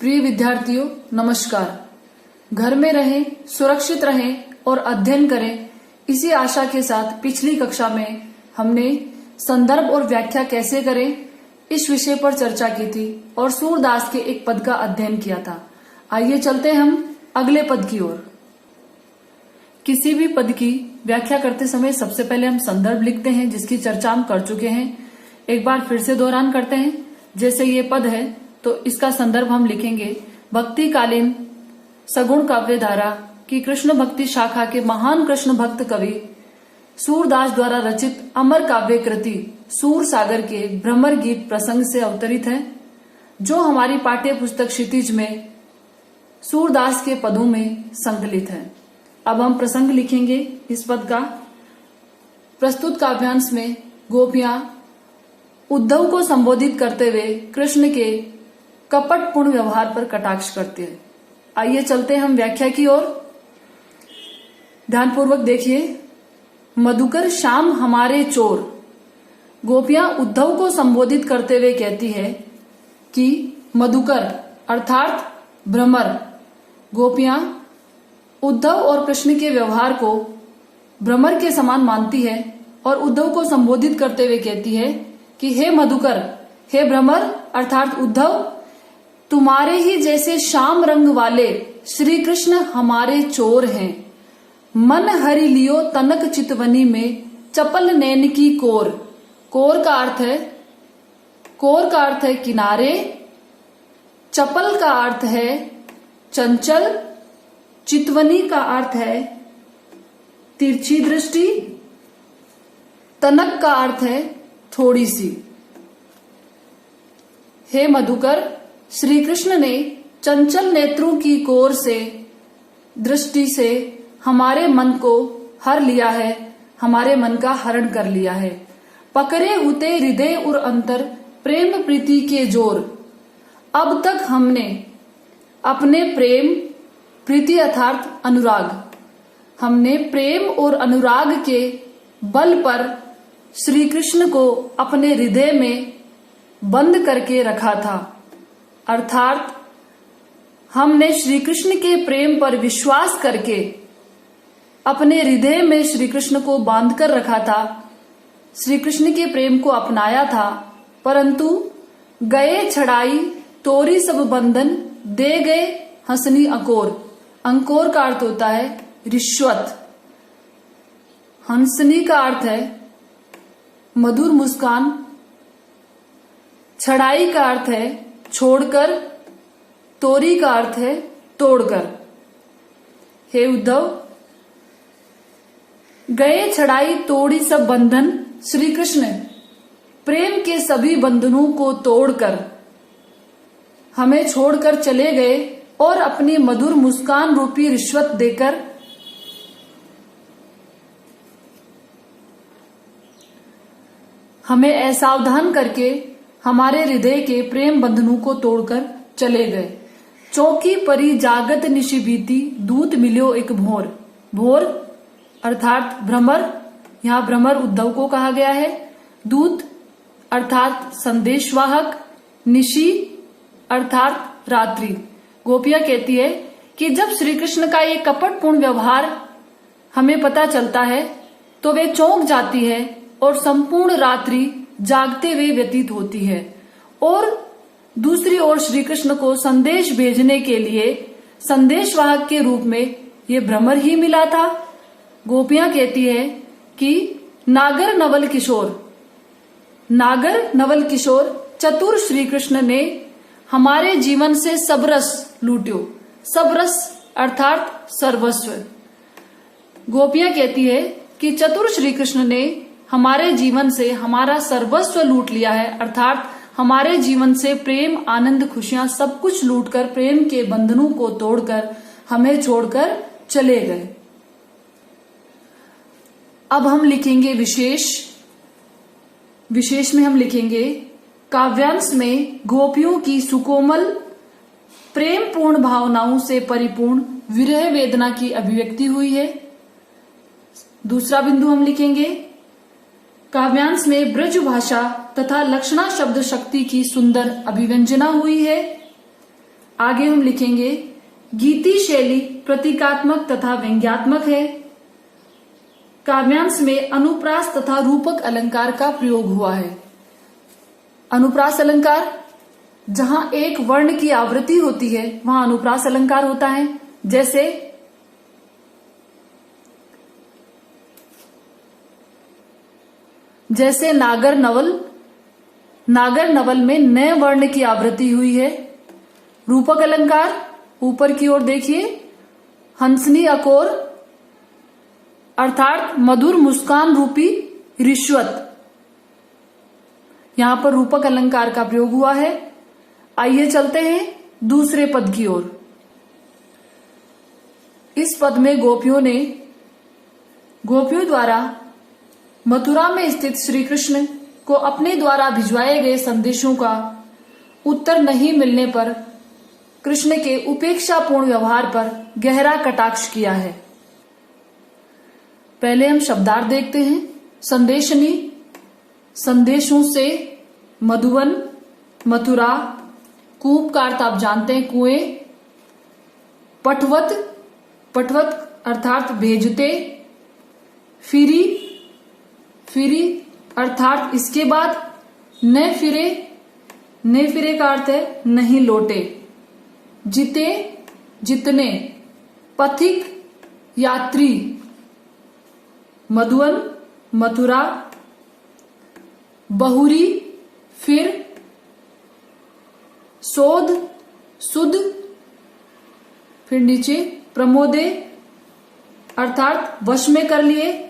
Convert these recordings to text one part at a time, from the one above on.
प्रिय विद्यार्थियों, नमस्कार। घर में रहें, सुरक्षित रहें और अध्ययन करें, इसी आशा के साथ पिछली कक्षा में हमने संदर्भ और व्याख्या कैसे करें इस विषय पर चर्चा की थी और सूरदास के एक पद का अध्ययन किया था। आइए चलते हैं हम अगले पद की ओर। किसी भी पद की व्याख्या करते समय सबसे पहले हम संदर्भ लिखते हैं, जिसकी चर्चा हम कर चुके हैं। एक बार फिर से दोहरान करते हैं। जैसे ये पद है तो इसका संदर्भ हम लिखेंगे भक्तिकालीन सगुण काव्य धारा की कृष्ण भक्ति शाखा के महान कृष्ण भक्त कवि सूरदास द्वारा रचित अमर काव्य कृति सूर सागर के भ्रमर गीत प्रसंग से अवतरित है, जो हमारी पाठ्य पुस्तक क्षितिज में सूरदास के पदों में संकलित है। अब हम प्रसंग लिखेंगे इस पद का। प्रस्तुत काव्यांश में गोपियां उद्धव को संबोधित करते हुए कृष्ण के कपटपूर्ण व्यवहार पर कटाक्ष करते हैं। आइए चलते हैं हम व्याख्या की ओर। ध्यानपूर्वक देखिए। मधुकर श्याम हमारे चोर। गोपियां उद्धव को संबोधित करते हुए कहती है कि मधुकर अर्थात भ्रमर, गोपियां उद्धव और कृष्ण के व्यवहार को भ्रमर के समान मानती है और उद्धव को संबोधित करते हुए कहती है कि हे मधुकर, हे भ्रमर अर्थात उद्धव, तुम्हारे ही जैसे श्याम रंग वाले श्री कृष्ण हमारे चोर हैं। मन हरि लियो तनक चितवनी में चपल नैन की कोर। कोर का अर्थ है किनारे, चपल का अर्थ है चंचल, चितवनी का अर्थ है तिरछी दृष्टि, तनक का अर्थ है थोड़ी सी। हे मधुकर, श्री कृष्ण ने चंचल नेत्रों की कोर से दृष्टि से हमारे मन को हर लिया है, हमारे मन का हरण कर लिया है। पकड़े हुते हृदय और अंतर प्रेम प्रीति के जोर। अब तक हमने अपने प्रेम प्रीति अर्थात अनुराग, हमने प्रेम और अनुराग के बल पर श्री कृष्ण को अपने हृदय में बंद करके रखा था, अर्थात हमने श्री कृष्ण के प्रेम पर विश्वास करके अपने हृदय में श्री कृष्ण को बांध कर रखा था, श्री कृष्ण के प्रेम को अपनाया था। परंतु गए छड़ाई तोरी सब बंधन, दे गए हंसनी अंकोर। अंकोर का अर्थ होता है रिश्वत। हंसनी का अर्थ है मधुर मुस्कान। छड़ाई का अर्थ है छोड़कर, तोरी का अर्थ है तोड़कर। हे उद्धव, गए छड़ाई तोड़ी सब बंधन, श्री कृष्ण प्रेम के सभी बंधनों को तोड़कर हमें छोड़कर चले गए और अपनी मधुर मुस्कान रूपी रिश्वत देकर हमें असावधान करके हमारे हृदय के प्रेम बंधनों को तोड़कर चले गए। चौकी परी जागत निशि बीती, दूत मिल्यो एक भोर। भोर अर्थात भ्रमर, यहाँ भ्रमर उद्धव को कहा गया है। दूत अर्थात संदेशवाहक, निशि अर्थात रात्रि। गोपियां कहती है कि जब श्री कृष्ण का ये कपटपूर्ण व्यवहार हमें पता चलता है तो वे चौंक जाती है और संपूर्ण रात्रि जागते हुए व्यतीत होती है। और दूसरी ओर श्री कृष्ण को संदेश भेजने के लिए संदेशवाहक के रूप में ये भ्रमर ही मिला था। गोपियां कहती है कि नागर नवल किशोर चतुर श्री कृष्ण ने हमारे जीवन से सब रस लूट्यो। सब रस अर्थात सर्वस्व। गोपियां कहती है कि चतुर श्री कृष्ण ने हमारे जीवन से हमारा सर्वस्व लूट लिया है, अर्थात हमारे जीवन से प्रेम, आनंद, खुशियां सब कुछ लूटकर प्रेम के बंधनों को तोड़कर हमें छोड़कर चले गए। अब हम लिखेंगे विशेष में हम लिखेंगे काव्यांश में गोपियों की सुकोमल प्रेम पूर्ण भावनाओं से परिपूर्ण विरह वेदना की अभिव्यक्ति हुई है। दूसरा बिंदु हम लिखेंगे काव्यांश में ब्रज भाषा तथा लक्षणा शब्द शक्ति की सुंदर अभिव्यंजना हुई है। आगे हम लिखेंगे गीति शैली प्रतीकात्मक तथा व्यंग्यात्मक है। काव्यांश में अनुप्रास तथा रूपक अलंकार का प्रयोग हुआ है। अनुप्रास अलंकार, जहां एक वर्ण की आवृत्ति होती है वहां अनुप्रास अलंकार होता है। जैसे नागर नवल में नए वर्ण की आवृत्ति हुई है। रूपक अलंकार, ऊपर की ओर देखिए, हंसनी अकोर अर्थात मधुर मुस्कान रूपी रिश्वत, यहां पर रूपक अलंकार का प्रयोग हुआ है। आइए चलते हैं दूसरे पद की ओर। इस पद में गोपियों द्वारा मथुरा में स्थित श्री कृष्ण को अपने द्वारा भिजवाए गए संदेशों का उत्तर नहीं मिलने पर कृष्ण के उपेक्षापूर्ण व्यवहार पर गहरा कटाक्ष किया है। पहले हम शब्दार्थ देखते हैं। संदेशनी, संदेशों से, मधुवन, मथुरा, कूप का अर्थ आप जानते हैं कुएं, पटवत अर्थात भेजते, फिरी अर्थात इसके बाद, न फिरे का अर्थ है नहीं लौटे, जितने, पथिक यात्री, मधुवन, मथुरा, बहुरी, फिर, शोध, सुध, फिर नीचे प्रमोदे अर्थात वश में कर लिए,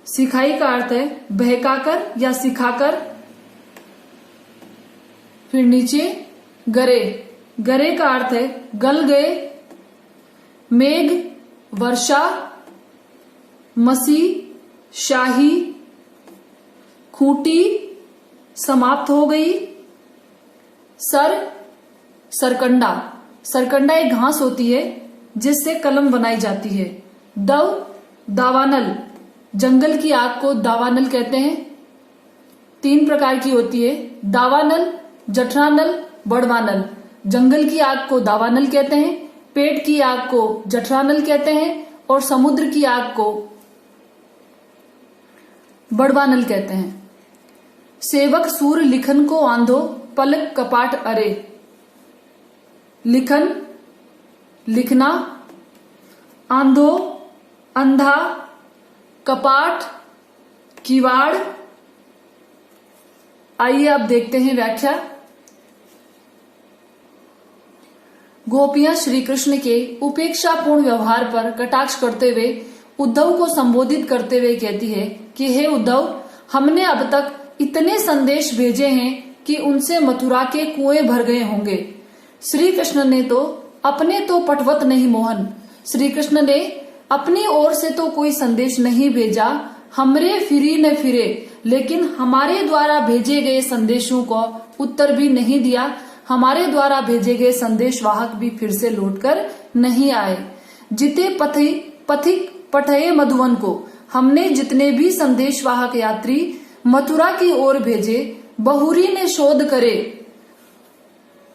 सिखाई का अर्थ है बहकाकर या सिखाकर, फिर नीचे गरे का अर्थ है गल गए, मेघ, वर्षा, मसी, शाही, खूंटी, समाप्त हो गई, सरकंडा एक घास होती है जिससे कलम बनाई जाती है। दावानल, जंगल की आग को दावानल कहते हैं। 3 प्रकार की होती है, दावानल, जठरानल, बड़वानल। जंगल की आग को दावानल कहते हैं, पेट की आग को जठरानल कहते हैं और समुद्र की आग को बड़वानल कहते हैं। सेवक सूर लिखन को आंधो, पलक कपाट अरे। लिखन, लिखना, आंधो, अंधा, कपाट, किवाड़। आइए अब देखते हैं व्याख्या। गोपियां श्री कृष्ण के उपेक्षापूर्ण व्यवहार पर कटाक्ष करते हुए उद्धव को संबोधित करते हुए कहती है कि हे उद्धव, हमने अब तक इतने संदेश भेजे हैं कि उनसे मथुरा के कुएं भर गए होंगे। श्री कृष्ण ने तो अपने तो पटवत नहीं मोहन, श्री कृष्ण ने अपनी ओर से तो कोई संदेश नहीं भेजा, हमरे फिरी न फिरे, लेकिन हमारे द्वारा भेजे गए संदेशों को उत्तर भी नहीं दिया। हमारे द्वारा भेजे गए संदेश वाहक भी फिर से लौटकर नहीं आए। जिते पथिक पठये मधुवन को, हमने जितने भी संदेश वाहक यात्री मथुरा की ओर भेजे, बहुरी ने शोध करे,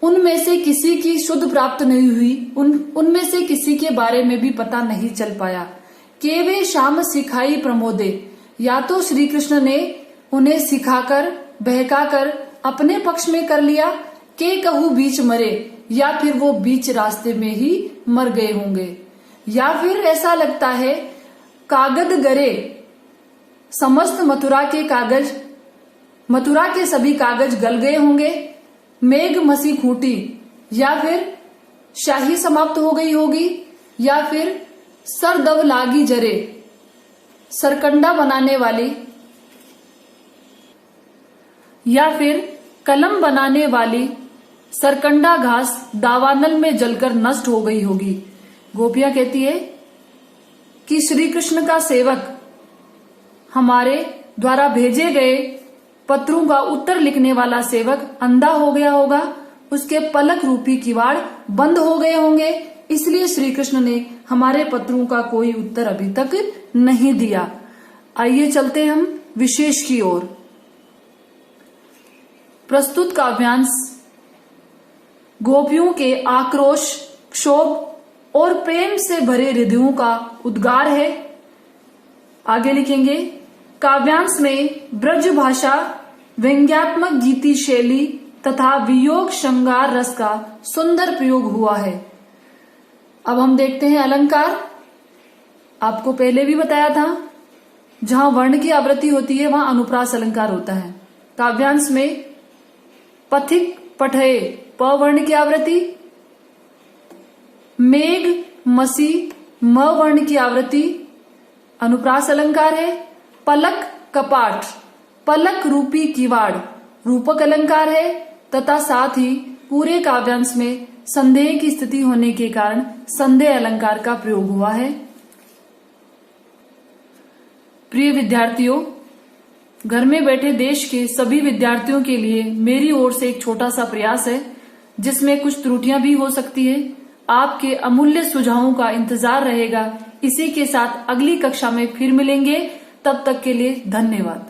उनमें से किसी की शुद्ध प्राप्त नहीं हुई, उनमें से किसी के बारे में भी पता नहीं चल पाया। केवे शाम सिखाई प्रमोदे, या तो श्री कृष्ण ने उन्हें सिखाकर बहकाकर अपने पक्ष में कर लिया, के कहू बीच मरे, या फिर वो बीच रास्ते में ही मर गए होंगे, या फिर ऐसा लगता है कागद गरे, समस्त मथुरा के सभी कागज गल गए होंगे। मेघ मसी खूंटी, या फिर शाही समाप्त हो गई होगी, या फिर सरदव लागी जरे, सरकंडा बनाने वाली, या फिर कलम बनाने वाली सरकंडा घास दावानल में जलकर नष्ट हो गई होगी। गोपियां कहती है कि श्री कृष्ण का सेवक हमारे द्वारा भेजे गए पत्रों का उत्तर लिखने वाला सेवक अंधा हो गया होगा, उसके पलक रूपी किवाड़ बंद हो गए होंगे, इसलिए श्री कृष्ण ने हमारे पत्रों का कोई उत्तर अभी तक नहीं दिया। आइए चलते हम विशेष की ओर। प्रस्तुत काव्यांश गोपियों के आक्रोश, क्षोभ और प्रेम से भरे हृदयों का उद्गार है। आगे लिखेंगे, काव्यांश में ब्रज भाषा, व्यंग्यात्मक गीति शैली तथा वियोग श्रृंगार रस का सुंदर प्रयोग हुआ है। अब हम देखते हैं अलंकार। आपको पहले भी बताया था, जहां वर्ण की आवृत्ति होती है वहां अनुप्रास अलंकार होता है। काव्यांश में पथिक पठये प वर्ण की आवृत्ति, मेघ मसी म वर्ण की आवृत्ति अनुप्रास अलंकार है। पलक कपाट, पलक रूपी किवाड़ रूपक अलंकार है तथा साथ ही पूरे काव्यांश में संदेह की स्थिति होने के कारण संदेह अलंकार का प्रयोग हुआ है। प्रिय विद्यार्थियों, घर में बैठे देश के सभी विद्यार्थियों के लिए मेरी ओर से एक छोटा सा प्रयास है, जिसमें कुछ त्रुटियां भी हो सकती है। आपके अमूल्य सुझावों का इंतजार रहेगा। इसी के साथ अगली कक्षा में फिर मिलेंगे। तब तक के लिए धन्यवाद।